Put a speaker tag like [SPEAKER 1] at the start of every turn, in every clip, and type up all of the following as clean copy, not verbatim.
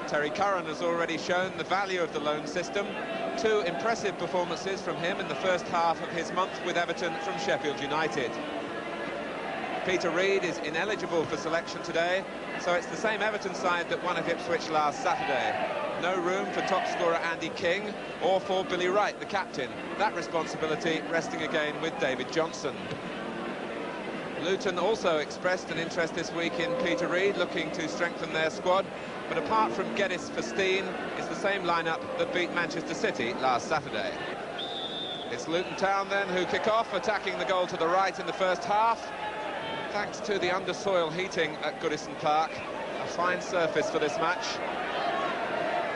[SPEAKER 1] Terry Curran has already shown the value of the loan system. 2 impressive performances from him in the first half of his month with Everton from Sheffield United. Peter Reid is ineligible for selection today, so it's the same Everton side that won at Ipswich last Saturday. No room for top scorer Andy King or for Billy Wright, the captain. That responsibility resting again with David Johnson. Luton also expressed an interest this week in Peter Reid, looking to strengthen their squad. But apart from Geddes for Steen, it's the same lineup that beat Manchester City last Saturday. It's Luton Town then who kick off, attacking the goal to the right in the first half. Thanks to the undersoil heating at Goodison Park, a fine surface for this match.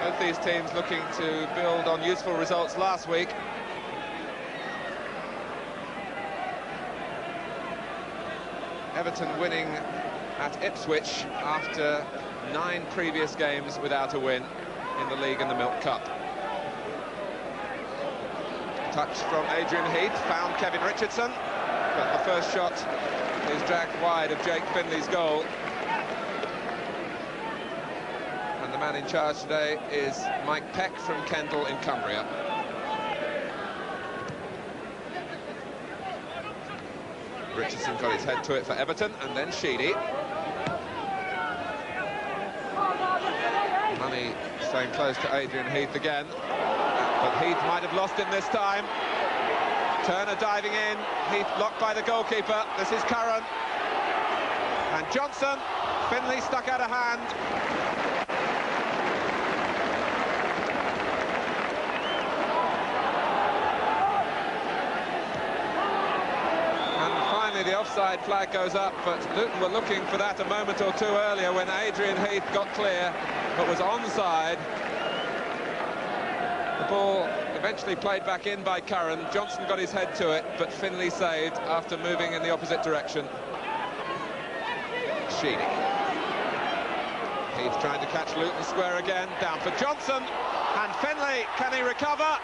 [SPEAKER 1] Both these teams looking to build on useful results last week. Everton winning at Ipswich after 9 previous games without a win in the league and the Milk Cup. Touch from Adrian Heath, found Kevin Richardson, but the first shot is dragged wide of Jake Finley's goal. And the man in charge today is Mike Peck from Kendal in Cumbria. Richardson got his head to it for Everton, and then Sheedy. Money staying close to Adrian Heath again, but Heath might have lost him this time. Turner diving in, Heath blocked by the goalkeeper. This is Curran. And Johnson, Finley stuck out of hand. The offside flag goes up, but Luton were looking for that a moment or two earlier when Adrian Heath got clear but was onside. The ball eventually played back in by Curran. Johnson got his head to it, but Finley saved after moving in the opposite direction. Sheedy. Heath trying to catch Luton square again, down for Johnson, and Finley, can he recover?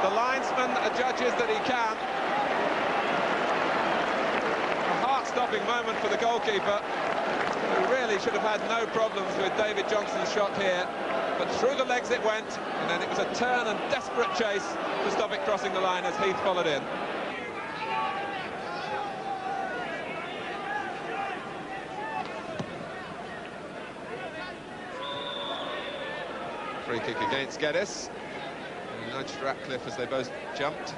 [SPEAKER 1] The linesman judges that he can. Stopping moment for the goalkeeper, who really should have had no problems with David Johnson's shot here, but through the legs it went, and then it was a turn and desperate chase to stop it crossing the line as Heath followed in. Free kick against Geddes. He nudged Ratcliffe as they both jumped.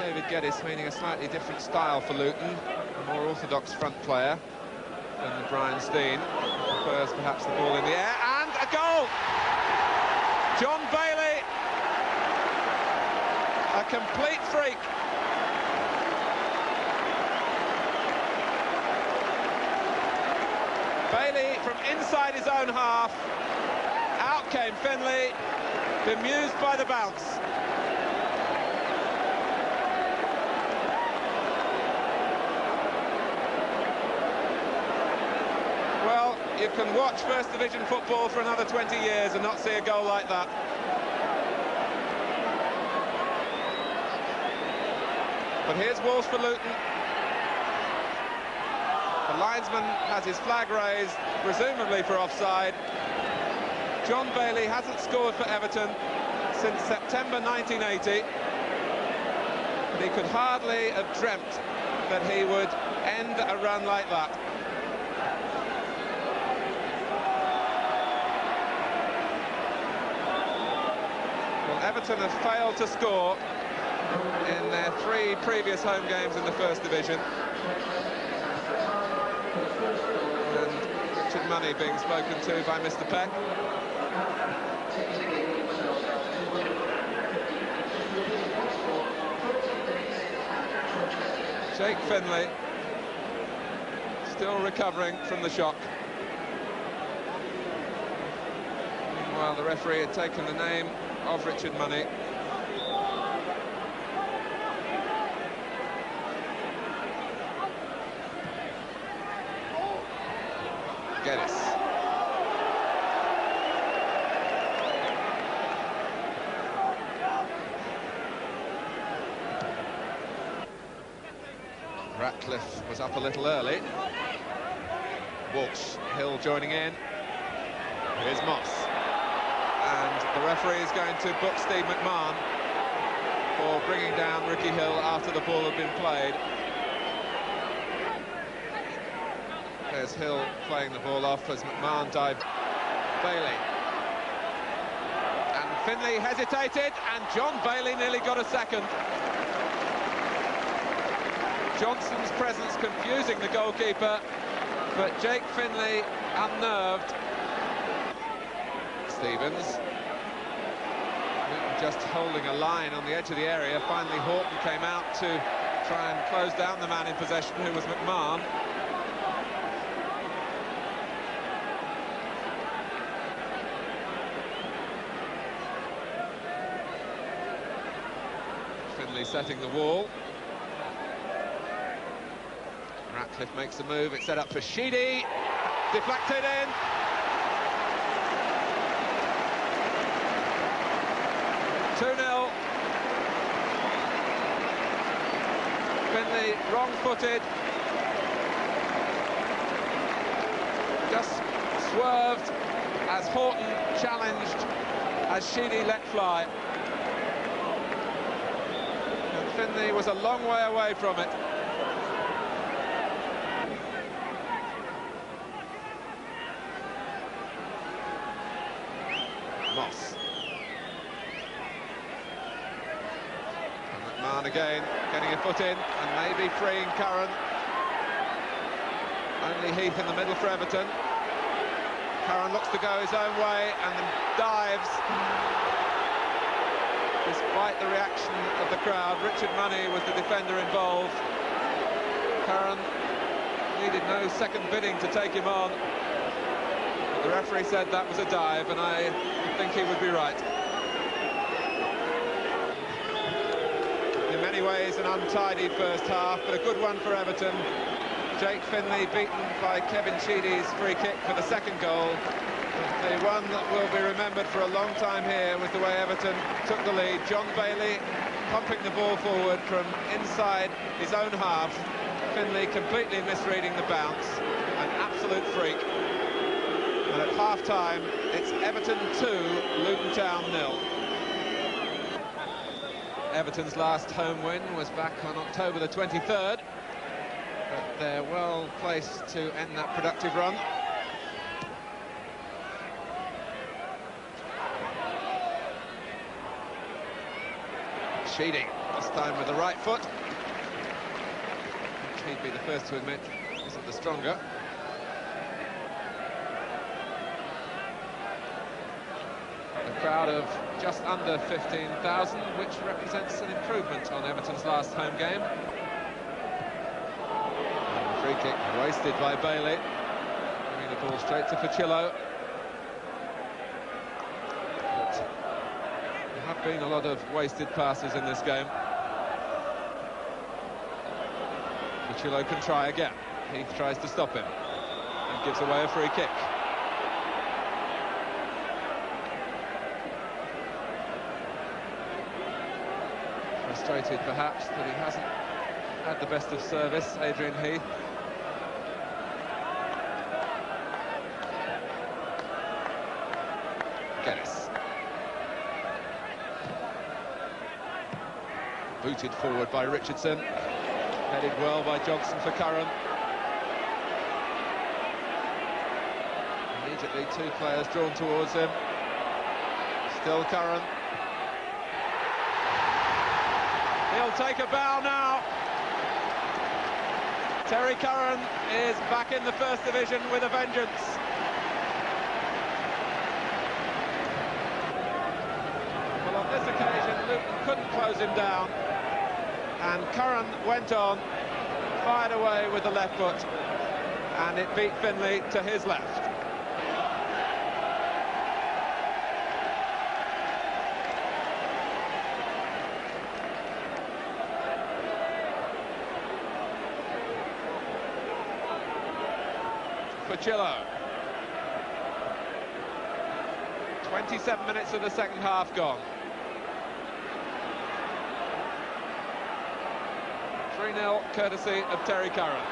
[SPEAKER 1] David Geddes meaning a slightly different style for Luton, a more orthodox front player than Brian Steen. Prefers perhaps the ball in the air, and a goal! John Bailey, a complete freak. Bailey from inside his own half, out came Finley, bemused by the bounce. Well, you can watch First Division football for another 20 years and not see a goal like that. But here's Walsh for Luton. The linesman has his flag raised, presumably for offside. John Bailey hasn't scored for Everton since September 1980. But he could hardly have dreamt that he would end a run like that. Everton have failed to score in their 3 previous home games in the First Division. And Richard Money being spoken to by Mr. Peck. Jake Finley still recovering from the shock. Meanwhile, the referee had taken the name of Richard Money. Geddes. Ratcliffe was up a little early. Walsh, Hill joining in. Here's Moss. And the referee is going to book Steve McMahon for bringing down Ricky Hill after the ball had been played. There's Hill playing the ball off as McMahon dived. Bailey. And Finlay hesitated, and John Bailey nearly got a second. Johnson's presence confusing the goalkeeper, but Jake Finlay unnerved. Stevens. Just holding a line on the edge of the area. Finally Horton came out to try and close down the man in possession, who was McMahon. Finlay setting the wall. Ratcliffe makes a move, it's set up for Sheedy. Deflected in. Finlay wrong-footed, just swerved as Horton challenged, as Sheedy let fly. And Finlay was a long way away from it. Moss. And McMahon again, getting a foot in, and maybe freeing Curran. Only Heath in the middle for Everton. Curran looks to go his own way and then dives. Despite the reaction of the crowd, Richard Money was the defender involved. Curran needed no second bidding to take him on. But the referee said that was a dive, and I think he would be right. In many ways an untidy first half, but a good one for Everton. Jake Finlay beaten by Kevin Sheedy's free kick for the second goal. The one that will be remembered for a long time here was the way Everton took the lead. John Bailey pumping the ball forward from inside his own half. Finlay completely misreading the bounce. An absolute freak. And at half-time, it's Everton 2, Luton Town 0. Everton's last home win was back on October the 23rd. But they're well placed to end that productive run. Sheedy, this time with the right foot. He'd be the first to admit isn't the stronger. A crowd of just under 15,000, which represents an improvement on Everton's last home game. Free kick wasted by Bailey, bringing the ball straight to Fucillo. But there have been a lot of wasted passes in this game. Fucillo can try again. Heath tries to stop him and gives away a free kick. Frustrated perhaps that he hasn't had the best of service, Adrian Heath. Guinness. Booted forward by Richardson. Headed well by Johnson for Curran. Immediately two players drawn towards him. Still Curran. He'll take a bow now. Terry Curran is back in the First Division with a vengeance. Well, on this occasion, Luton couldn't close him down. And Curran went on, fired away with the left foot, and it beat Finlay to his left. Fucillo. 27 minutes of the second half gone. 3-0 courtesy of Terry Curran.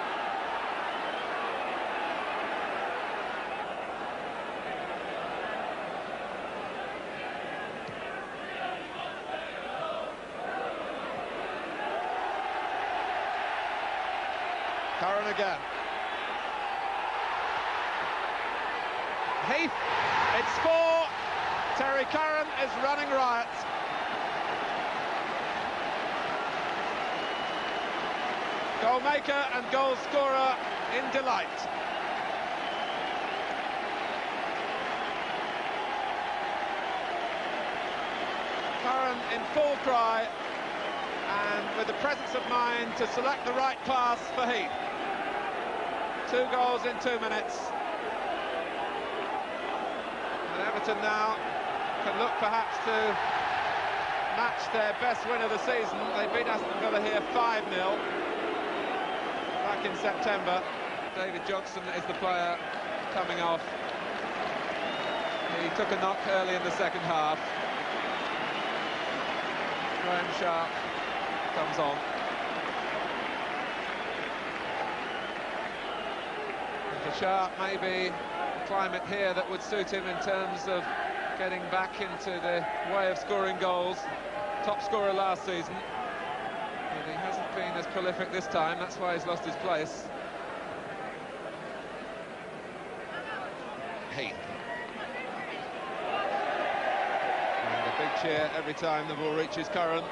[SPEAKER 1] Curran again. Heath, it's 4. Terry Curran is running riot. Goal maker and goal scorer in delight. Curran in full cry and with the presence of mind to select the right pass for Heath. 2 goals in 2 minutes. And Everton now can look perhaps to match their best win of the season. They beat Aston Villa here 5-0 back in September. David Johnson is the player coming off. He took a knock early in the second half. Graham Sharp comes on. And for Sharp, maybe a climate here that would suit him in terms of getting back into the way of scoring goals. Top scorer last season. But he hasn't been as prolific this time, that's why he's lost his place. Heath. And a big cheer every time the ball reaches Curran.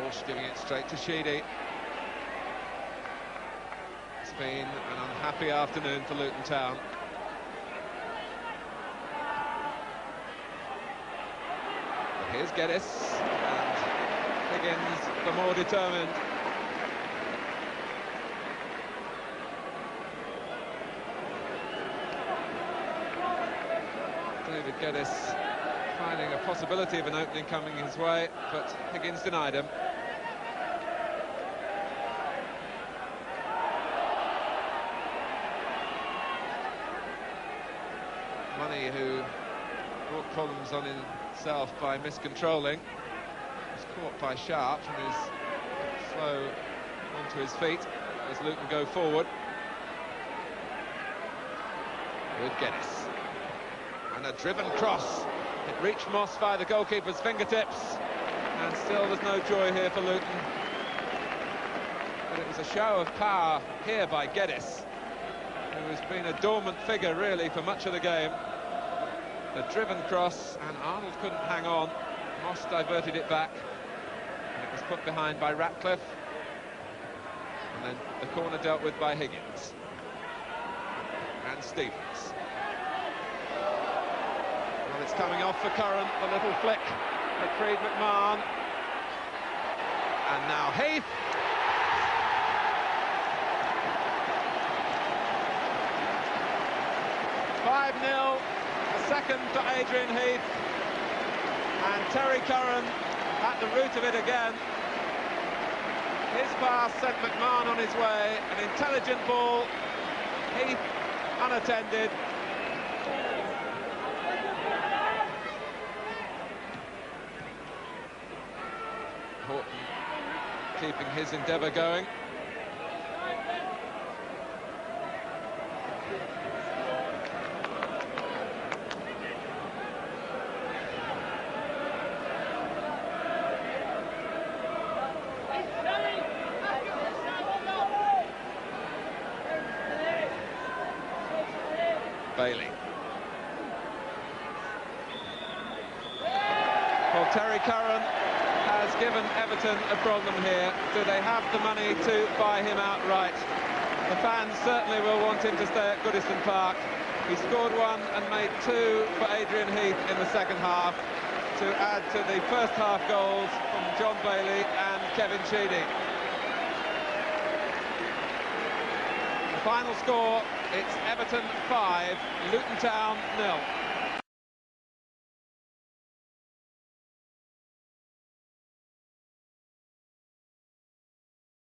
[SPEAKER 1] Walsh giving it straight to Sheedy. It's been an unhappy afternoon for Luton Town. But here's Geddes, and Higgins the more determined. David Geddes finding a possibility of an opening coming his way, but Higgins denied him. Money, who brought problems on himself by miscontrolling, was caught by Sharp and is slow onto his feet as Luton go forward. With Geddes. And a driven cross. It reached Moss by the goalkeeper's fingertips, and still there's no joy here for Luton. But it was a show of power here by Geddes, who has been a dormant figure really for much of the game. A driven cross, and Arnold couldn't hang on. Moss diverted it back, and it was put behind by Ratcliffe, and then the corner dealt with by Higgins and Stevens. Well, it's coming off for Curran, the little flick that freed McMahon, and now Heath. A second for Adrian Heath, and Terry Curran at the root of it again. His pass sent McMahon on his way, an intelligent ball, Heath unattended. Horton keeping his endeavour going. Bailey. Well, Terry Curran has given Everton a problem here. Do they have the money to buy him outright? The fans certainly will want him to stay at Goodison Park. He scored 1 and made 2 for Adrian Heath in the second half to add to the first half goals from John Bailey and Kevin Sheedy. The final score, it's Everton 5, Luton Town 0.